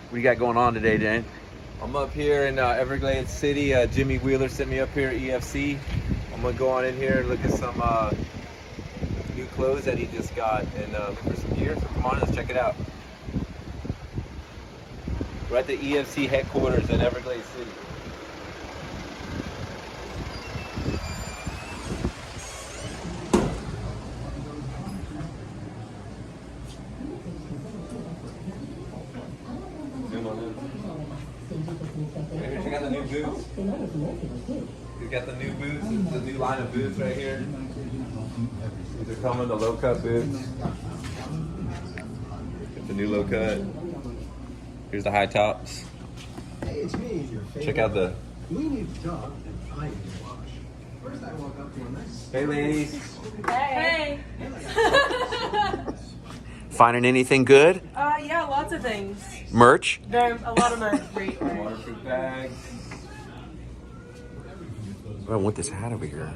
What you got going on today, Dane? I'm up here in Everglades City. Jimmy Wheeler sent me up here at EFC. I'm gonna go on in here and look at some new clothes that he just got and look for some gear. So come on, let's check it out. We're at the EFC headquarters in Everglades City. Here, check out the new boots. We've got the new boots, the new line of boots right here. These are coming, the low cut boots. Got the new low cut. Here's the high tops. Hey, it's me, your favorite. Check out the. We need to talk, and I need to wash. First, I woke up to a nice. Hey, ladies. Hey. Finding anything good? Yeah, lots of things. Merch? A lot of merch. Great. Waterproof bags. I want this hat over here.